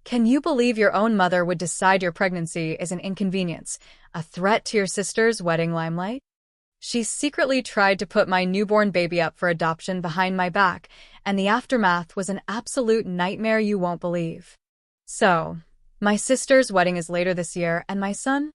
Can you believe your own mother would decide your pregnancy is an inconvenience, a threat to your sister's wedding limelight? She secretly tried to put my newborn baby up for adoption behind my back, and the aftermath was an absolute nightmare you won't believe. So, my sister's wedding is later this year, and my son?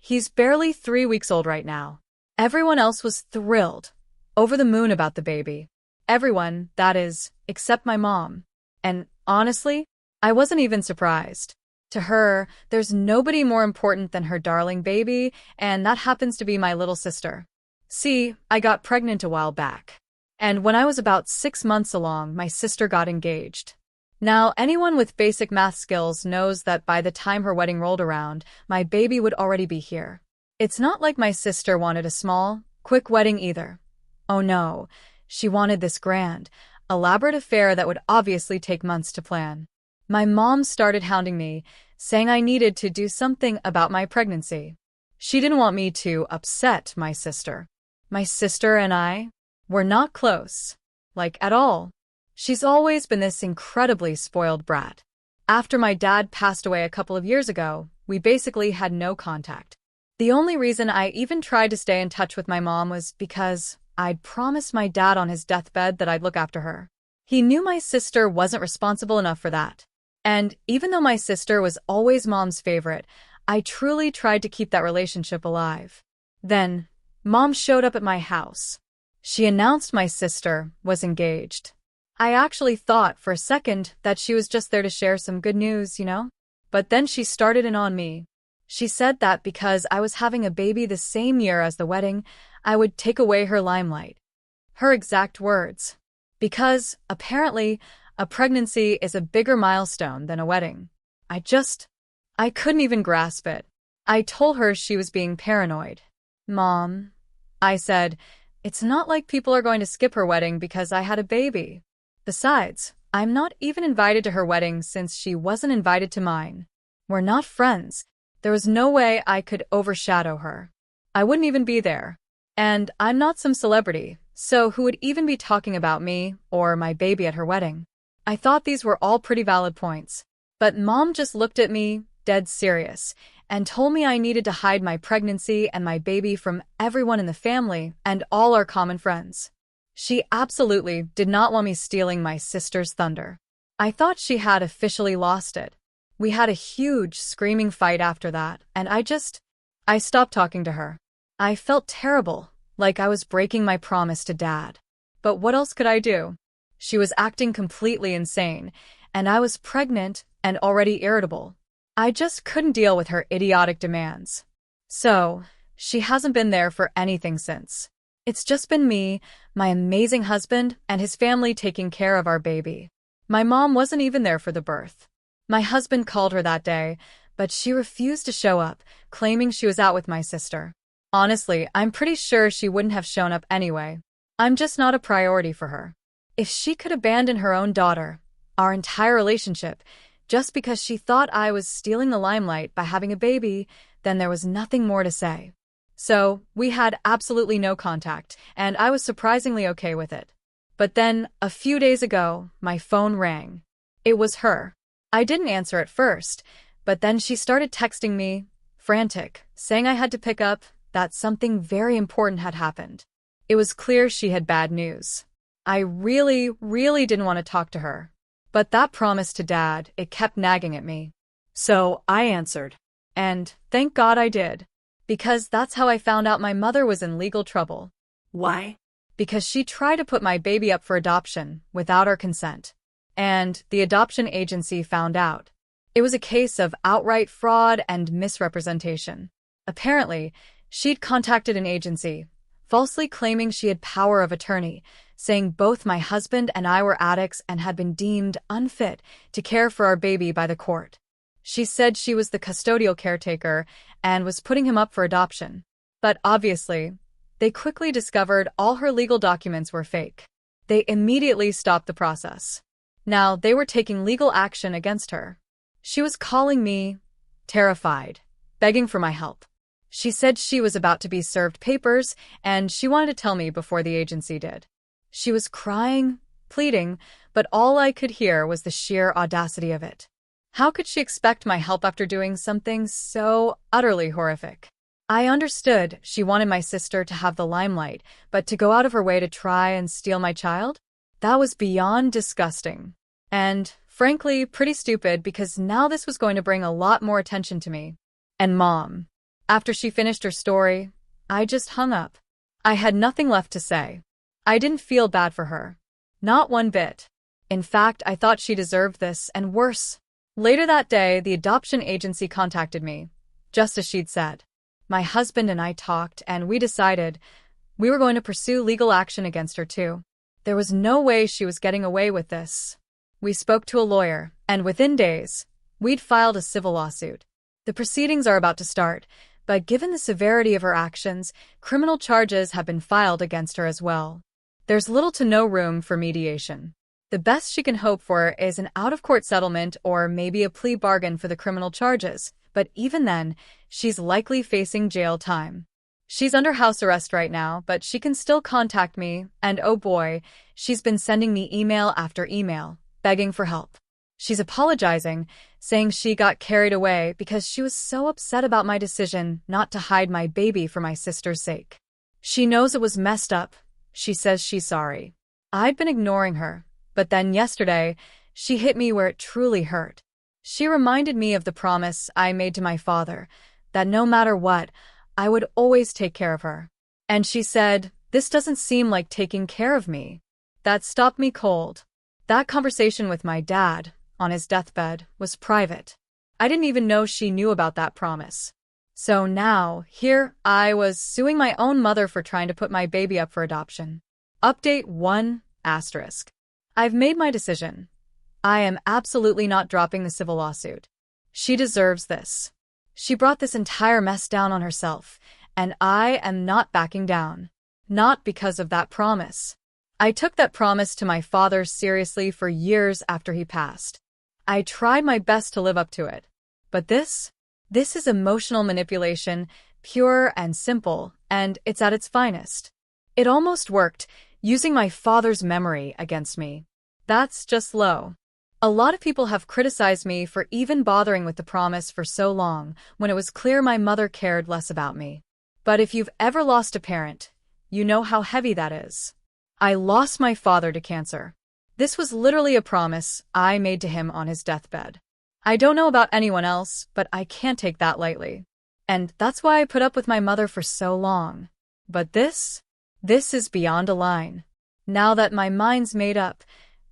He's barely 3 weeks old right now. Everyone else was thrilled, over the moon about the baby. Everyone, that is, except my mom. And honestly, I wasn't even surprised. To her, there's nobody more important than her darling baby, and that happens to be my little sister. See, I got pregnant a while back. And when I was about 6 months along, my sister got engaged. Now, anyone with basic math skills knows that by the time her wedding rolled around, my baby would already be here. It's not like my sister wanted a small, quick wedding either. Oh no, she wanted this grand, elaborate affair that would obviously take months to plan. My mom started hounding me, saying I needed to do something about my pregnancy. She didn't want me to upset my sister. My sister and I were not close, like at all. She's always been this incredibly spoiled brat. After my dad passed away a couple of years ago, we basically had no contact. The only reason I even tried to stay in touch with my mom was because I'd promised my dad on his deathbed that I'd look after her. He knew my sister wasn't responsible enough for that. And even though my sister was always mom's favorite, I truly tried to keep that relationship alive. Then, Mom showed up at my house. She announced my sister was engaged. I actually thought for a second that she was just there to share some good news, you know? But then she started in on me. She said that because I was having a baby the same year as the wedding, I would take away her limelight. Her exact words. Because, apparently, a pregnancy is a bigger milestone than a wedding. I couldn't even grasp it. I told her she was being paranoid. Mom, I said, it's not like people are going to skip her wedding because I had a baby. Besides, I'm not even invited to her wedding since she wasn't invited to mine. We're not friends. There was no way I could overshadow her. I wouldn't even be there. And I'm not some celebrity, so who would even be talking about me or my baby at her wedding? I thought these were all pretty valid points. But Mom just looked at me, dead serious, and told me I needed to hide my pregnancy and my baby from everyone in the family and all our common friends. She absolutely did not want me stealing my sister's thunder. I thought she had officially lost it. We had a huge screaming fight after that, and I stopped talking to her. I felt terrible, like I was breaking my promise to Dad. But what else could I do? She was acting completely insane, and I was pregnant and already irritable. I just couldn't deal with her idiotic demands. So, she hasn't been there for anything since. It's just been me, my amazing husband, and his family taking care of our baby. My mom wasn't even there for the birth. My husband called her that day, but she refused to show up, claiming she was out with my sister. Honestly, I'm pretty sure she wouldn't have shown up anyway. I'm just not a priority for her. If she could abandon her own daughter, our entire relationship, just because she thought I was stealing the limelight by having a baby, then there was nothing more to say. So, we had absolutely no contact, and I was surprisingly okay with it. But then, a few days ago, my phone rang. It was her. I didn't answer at first, but then she started texting me, frantic, saying I had to pick up, that something very important had happened. It was clear she had bad news. I really didn't want to talk to her. But that promise to Dad, it kept nagging at me. So I answered. And thank God I did. Because that's how I found out my mother was in legal trouble. Why? Because she tried to put my baby up for adoption without our consent. And the adoption agency found out. It was a case of outright fraud and misrepresentation. Apparently, she'd contacted an agency, falsely claiming she had power of attorney, saying both my husband and I were addicts and had been deemed unfit to care for our baby by the court. She said she was the custodial caretaker and was putting him up for adoption. But obviously, they quickly discovered all her legal documents were fake. They immediately stopped the process. Now, they were taking legal action against her. She was calling me, terrified, begging for my help. She said she was about to be served papers, and she wanted to tell me before the agency did. She was crying, pleading, but all I could hear was the sheer audacity of it. How could she expect my help after doing something so utterly horrific? I understood she wanted my sister to have the limelight, but to go out of her way to try and steal my child? That was beyond disgusting. And, frankly, pretty stupid because now this was going to bring a lot more attention to me. And Mom. After she finished her story, I just hung up. I had nothing left to say. I didn't feel bad for her. Not one bit. In fact, I thought she deserved this, and worse. Later that day, the adoption agency contacted me, just as she'd said. My husband and I talked, and we decided we were going to pursue legal action against her too. There was no way she was getting away with this. We spoke to a lawyer, and within days, we'd filed a civil lawsuit. The proceedings are about to start, but given the severity of her actions, criminal charges have been filed against her as well. There's little to no room for mediation. The best she can hope for is an out-of-court settlement or maybe a plea bargain for the criminal charges, but even then, she's likely facing jail time. She's under house arrest right now, but she can still contact me, and oh boy, she's been sending me email after email, begging for help. She's apologizing, saying she got carried away because she was so upset about my decision not to hide my baby for my sister's sake. She knows it was messed up. She says she's sorry. I'd been ignoring her, but then yesterday, she hit me where it truly hurt. She reminded me of the promise I made to my father, that no matter what, I would always take care of her. And she said, "This doesn't seem like taking care of me." That stopped me cold. That conversation with my dad, on his deathbed, was private. I didn't even know she knew about that promise. So now, here I was suing my own mother for trying to put my baby up for adoption. Update 1 asterisk. I've made my decision. I am absolutely not dropping the civil lawsuit. She deserves this. She brought this entire mess down on herself, and I am not backing down. Not because of that promise. I took that promise to my father seriously for years after he passed. I tried my best to live up to it. But this is emotional manipulation, pure and simple, and it's at its finest. It almost worked, using my father's memory against me. That's just low. A lot of people have criticized me for even bothering with the promise for so long when it was clear my mother cared less about me. But if you've ever lost a parent, you know how heavy that is. I lost my father to cancer. This was literally a promise I made to him on his deathbed. I don't know about anyone else, but I can't take that lightly. And that's why I put up with my mother for so long. But this is beyond a line. Now that my mind's made up,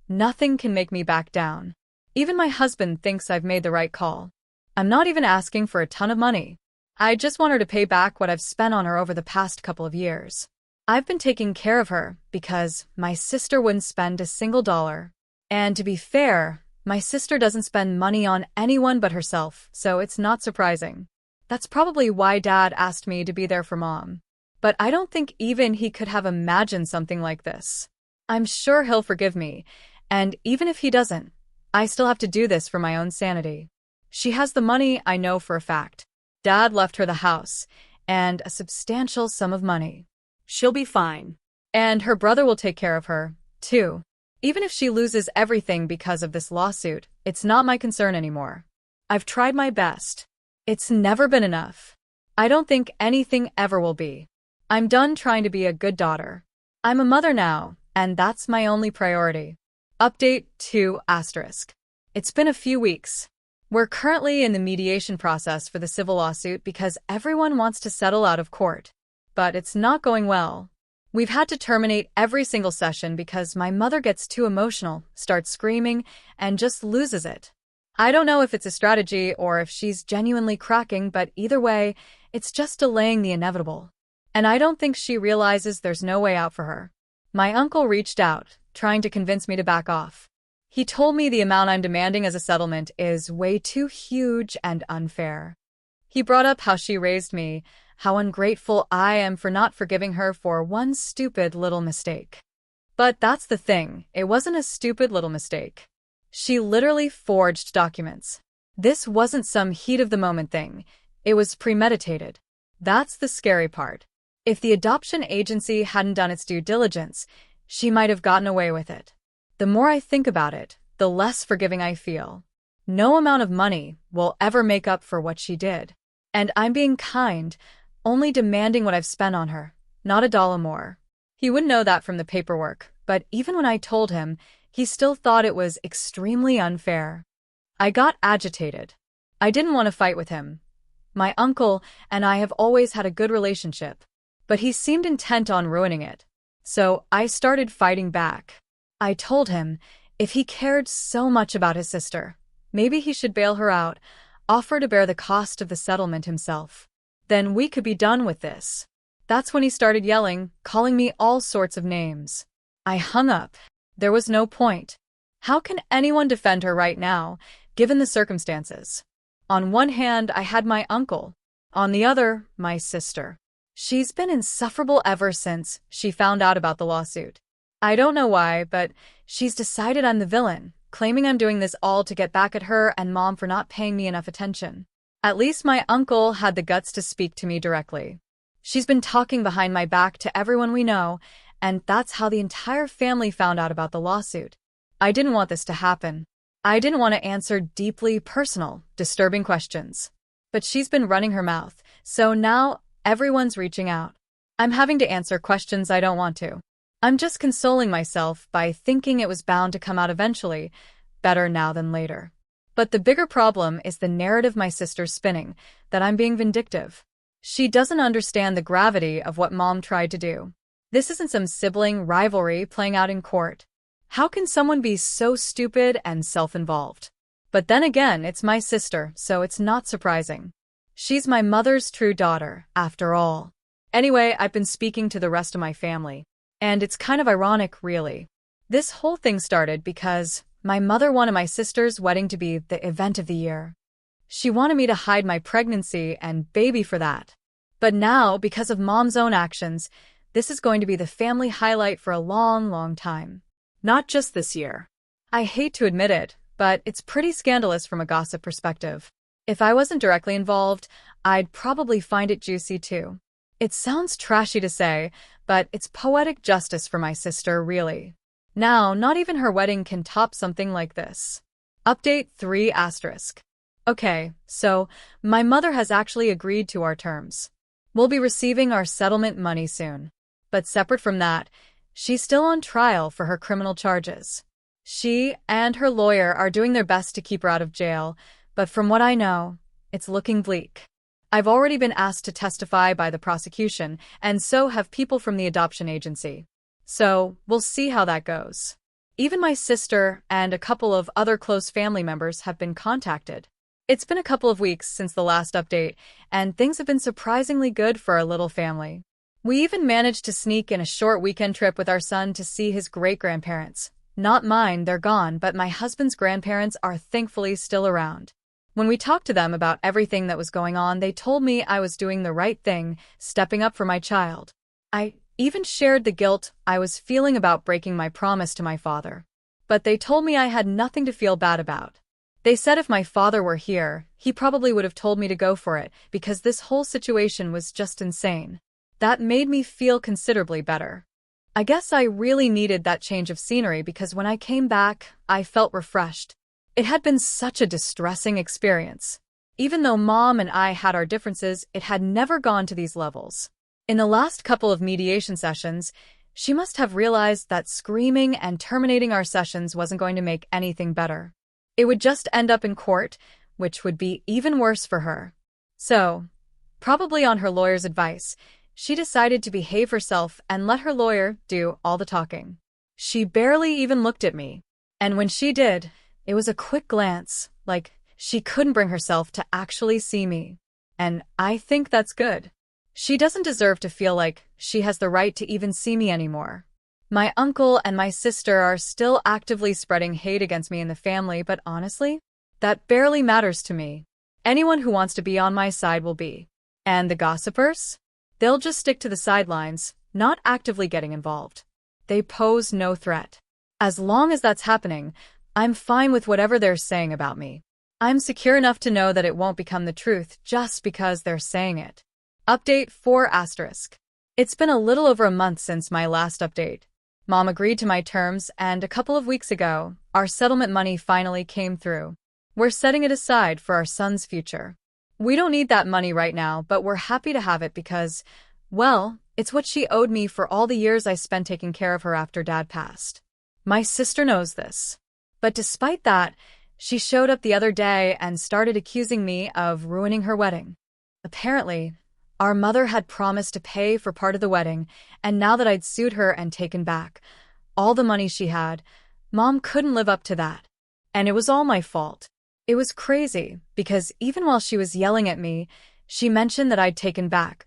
nothing can make me back down. Even my husband thinks I've made the right call. I'm not even asking for a ton of money. I just want her to pay back what I've spent on her over the past couple of years. I've been taking care of her because my sister wouldn't spend a single dollar. And to be fair, my sister doesn't spend money on anyone but herself, so it's not surprising. That's probably why Dad asked me to be there for Mom. But I don't think even he could have imagined something like this. I'm sure he'll forgive me, and even if he doesn't, I still have to do this for my own sanity. She has the money, I know for a fact. Dad left her the house, and a substantial sum of money. She'll be fine. And her brother will take care of her, too. Even if she loses everything because of this lawsuit, it's not my concern anymore. I've tried my best. It's never been enough. I don't think anything ever will be. I'm done trying to be a good daughter. I'm a mother now, and that's my only priority. Update 2 asterisk. It's been a few weeks. We're currently in the mediation process for the civil lawsuit because everyone wants to settle out of court. But it's not going well. We've had to terminate every single session because my mother gets too emotional, starts screaming, and just loses it. I don't know if it's a strategy or if she's genuinely cracking, but either way, it's just delaying the inevitable. And I don't think she realizes there's no way out for her. My uncle reached out, trying to convince me to back off. He told me the amount I'm demanding as a settlement is way too huge and unfair. He brought up how she raised me, how ungrateful I am for not forgiving her for one stupid little mistake. But that's the thing, it wasn't a stupid little mistake. She literally forged documents. This wasn't some heat-of-the-moment thing. It was premeditated. That's the scary part. If the adoption agency hadn't done its due diligence, she might have gotten away with it. The more I think about it, the less forgiving I feel. No amount of money will ever make up for what she did. And I'm being kind, only demanding what I've spent on her, not a dollar more. He wouldn't know that from the paperwork, but even when I told him, he still thought it was extremely unfair. I got agitated. I didn't want to fight with him. My uncle and I have always had a good relationship, but he seemed intent on ruining it. So I started fighting back. I told him if he cared so much about his sister, maybe he should bail her out, offer to bear the cost of the settlement himself. Then we could be done with this. That's when he started yelling, calling me all sorts of names. I hung up. There was no point. How can anyone defend her right now, given the circumstances? On one hand, I had my uncle. On the other, my sister. She's been insufferable ever since she found out about the lawsuit. I don't know why, but she's decided I'm the villain, claiming I'm doing this all to get back at her and Mom for not paying me enough attention. At least my uncle had the guts to speak to me directly. She's been talking behind my back to everyone we know, and that's how the entire family found out about the lawsuit. I didn't want this to happen. I didn't want to answer deeply personal, disturbing questions. But she's been running her mouth, so now everyone's reaching out. I'm having to answer questions I don't want to. I'm just consoling myself by thinking it was bound to come out eventually, better now than later. But the bigger problem is the narrative my sister's spinning, that I'm being vindictive. She doesn't understand the gravity of what Mom tried to do. This isn't some sibling rivalry playing out in court. How can someone be so stupid and self-involved? But then again, it's my sister, so it's not surprising. She's my mother's true daughter, after all. Anyway, I've been speaking to the rest of my family. And it's kind of ironic, really. This whole thing started because my mother wanted my sister's wedding to be the event of the year. She wanted me to hide my pregnancy and baby for that. But now, because of Mom's own actions, this is going to be the family highlight for a long, long time. Not just this year. I hate to admit it, but it's pretty scandalous from a gossip perspective. If I wasn't directly involved, I'd probably find it juicy too. It sounds trashy to say, but it's poetic justice for my sister, really. Now, not even her wedding can top something like this. Update 3 asterisk. Okay, so my mother has actually agreed to our terms. We'll be receiving our settlement money soon. But separate from that, she's still on trial for her criminal charges. She and her lawyer are doing their best to keep her out of jail, but from what I know, it's looking bleak. I've already been asked to testify by the prosecution, and so have people from the adoption agency. So, we'll see how that goes. Even my sister and a couple of other close family members have been contacted. It's been a couple of weeks since the last update, and things have been surprisingly good for our little family. We even managed to sneak in a short weekend trip with our son to see his great-grandparents. Not mine, they're gone, but my husband's grandparents are thankfully still around. When we talked to them about everything that was going on, they told me I was doing the right thing, stepping up for my child. I even shared the guilt I was feeling about breaking my promise to my father. But they told me I had nothing to feel bad about. They said if my father were here, he probably would have told me to go for it, because this whole situation was just insane. That made me feel considerably better. I guess I really needed that change of scenery because when I came back, I felt refreshed. It had been such a distressing experience. Even though Mom and I had our differences, it had never gone to these levels. In the last couple of mediation sessions, she must have realized that screaming and terminating our sessions wasn't going to make anything better. It would just end up in court, which would be even worse for her. So, probably on her lawyer's advice, she decided to behave herself and let her lawyer do all the talking. She barely even looked at me. And when she did, it was a quick glance, like she couldn't bring herself to actually see me. And I think that's good. She doesn't deserve to feel like she has the right to even see me anymore. My uncle and my sister are still actively spreading hate against me in the family, but honestly, that barely matters to me. Anyone who wants to be on my side will be. And the gossipers? They'll just stick to the sidelines, not actively getting involved. They pose no threat. As long as that's happening, I'm fine with whatever they're saying about me. I'm secure enough to know that it won't become the truth just because they're saying it. Update 4 asterisk. It's been a little over a month since my last update. Mom agreed to my terms, and a couple of weeks ago, our settlement money finally came through. We're setting it aside for our son's future. We don't need that money right now, but we're happy to have it because, well, it's what she owed me for all the years I spent taking care of her after Dad passed. My sister knows this. But despite that, she showed up the other day and started accusing me of ruining her wedding. Apparently, our mother had promised to pay for part of the wedding, and now that I'd sued her and taken back all the money she had, Mom couldn't live up to that. And it was all my fault. It was crazy, because even while she was yelling at me, she mentioned that I'd taken back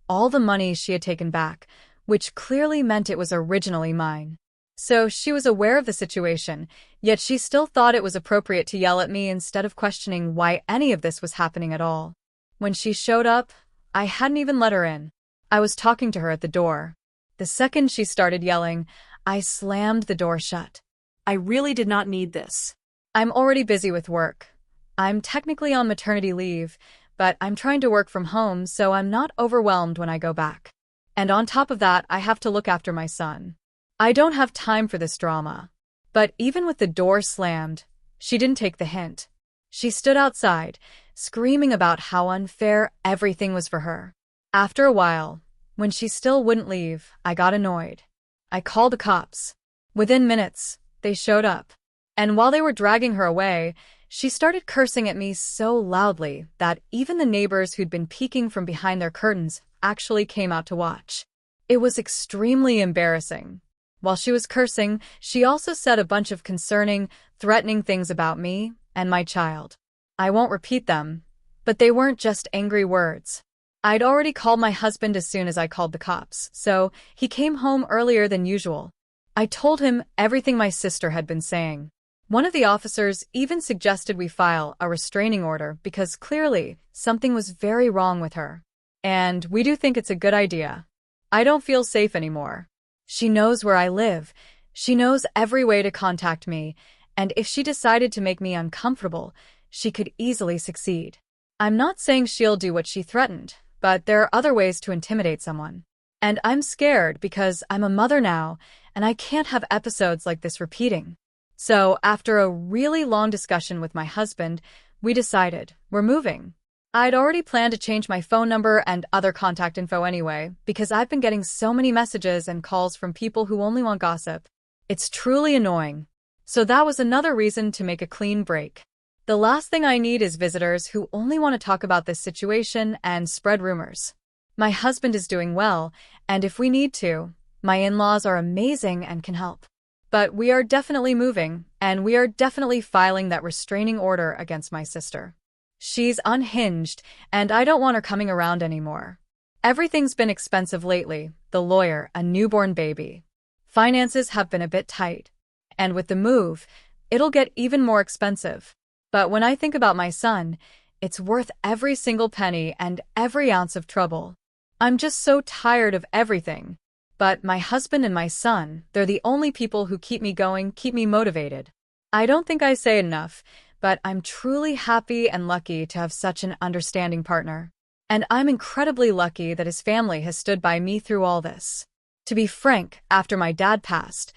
all the money she had taken back, which clearly meant it was originally mine. So she was aware of the situation, yet she still thought it was appropriate to yell at me instead of questioning why any of this was happening at all. When she showed up, I hadn't even let her in. I was talking to her at the door. The second she started yelling, I slammed the door shut. I really did not need this. I'm already busy with work. I'm technically on maternity leave, but I'm trying to work from home so I'm not overwhelmed when I go back. And on top of that, I have to look after my son. I don't have time for this drama. But even with the door slammed, she didn't take the hint. She stood outside, screaming about how unfair everything was for her. After a while, when she still wouldn't leave, I got annoyed. I called the cops. Within minutes, they showed up. And while they were dragging her away, she started cursing at me so loudly that even the neighbors who'd been peeking from behind their curtains actually came out to watch. It was extremely embarrassing. While she was cursing, she also said a bunch of concerning, threatening things about me and my child. I won't repeat them, but they weren't just angry words. I'd already called my husband as soon as I called the cops, so he came home earlier than usual. I told him everything my sister had been saying. One of the officers even suggested we file a restraining order because clearly something was very wrong with her. And we do think it's a good idea. I don't feel safe anymore. She knows where I live. She knows every way to contact me, and if she decided to make me uncomfortable, she could easily succeed. I'm not saying she'll do what she threatened, but there are other ways to intimidate someone. And I'm scared because I'm a mother now, and I can't have episodes like this repeating. So, after a really long discussion with my husband, we decided we're moving. I'd already planned to change my phone number and other contact info anyway, because I've been getting so many messages and calls from people who only want gossip. It's truly annoying. So that was another reason to make a clean break. The last thing I need is visitors who only want to talk about this situation and spread rumors. My husband is doing well, and if we need to, my in-laws are amazing and can help. But we are definitely moving, and we are definitely filing that restraining order against my sister. She's unhinged, and I don't want her coming around anymore. Everything's been expensive lately, the lawyer, a newborn baby. Finances have been a bit tight. And with the move, it'll get even more expensive. But when I think about my son, it's worth every single penny and every ounce of trouble. I'm just so tired of everything. But my husband and my son, they're the only people who keep me going, keep me motivated. I don't think I say it enough, but I'm truly happy and lucky to have such an understanding partner. And I'm incredibly lucky that his family has stood by me through all this. To be frank, after my dad passed,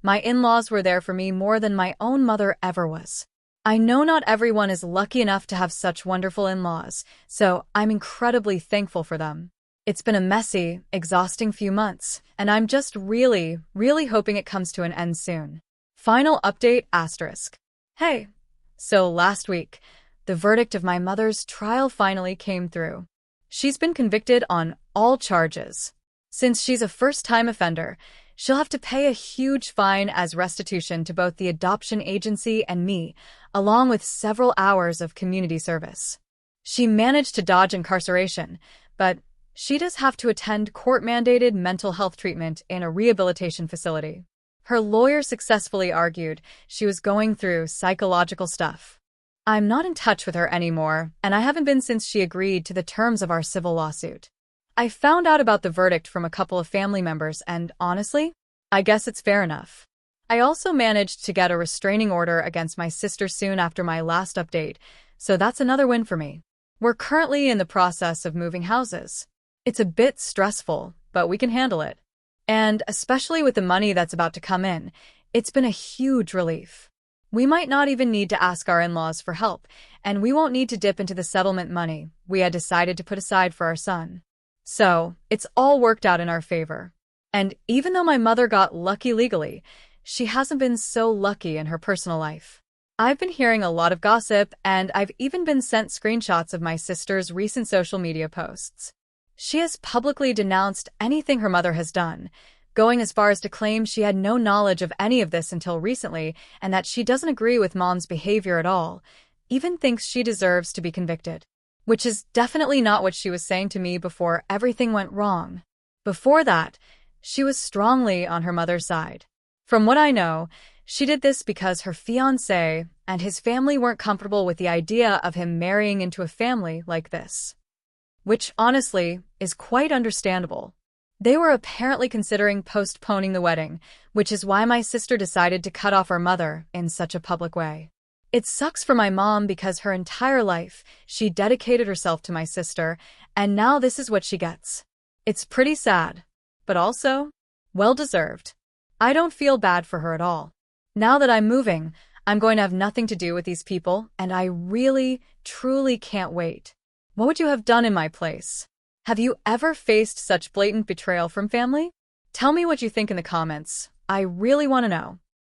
my in-laws were there for me more than my own mother ever was. I know not everyone is lucky enough to have such wonderful in-laws, so I'm incredibly thankful for them. It's been a messy, exhausting few months, and I'm just really hoping it comes to an end soon. Final update asterisk. Hey. So last week, the verdict of my mother's trial finally came through. She's been convicted on all charges. Since she's a first-time offender, she'll have to pay a huge fine as restitution to both the adoption agency and me, along with several hours of community service. She managed to dodge incarceration, but she does have to attend court-mandated mental health treatment in a rehabilitation facility. Her lawyer successfully argued she was going through psychological stuff. I'm not in touch with her anymore, and I haven't been since she agreed to the terms of our civil lawsuit. I found out about the verdict from a couple of family members, and honestly, I guess it's fair enough. I also managed to get a restraining order against my sister soon after my last update, so that's another win for me. We're currently in the process of moving houses. It's a bit stressful, but we can handle it. And especially with the money that's about to come in, it's been a huge relief. We might not even need to ask our in-laws for help, and we won't need to dip into the settlement money we had decided to put aside for our son. So, it's all worked out in our favor. And even though my mother got lucky legally, she hasn't been so lucky in her personal life. I've been hearing a lot of gossip, and I've even been sent screenshots of my sister's recent social media posts. She has publicly denounced anything her mother has done, going as far as to claim she had no knowledge of any of this until recently and that she doesn't agree with Mom's behavior at all, even thinks she deserves to be convicted. Which is definitely not what she was saying to me before everything went wrong. Before that, she was strongly on her mother's side. From what I know, she did this because her fiancé and his family weren't comfortable with the idea of him marrying into a family like this. Which, honestly, is quite understandable. They were apparently considering postponing the wedding, which is why my sister decided to cut off our mother in such a public way. It sucks for my mom because her entire life, she dedicated herself to my sister, and now this is what she gets. It's pretty sad, but also, well-deserved. I don't feel bad for her at all. Now that I'm moving, I'm going to have nothing to do with these people, and I really, truly can't wait. What would you have done in my place? Have you ever faced such blatant betrayal from family? Tell me what you think in the comments. I really want to know.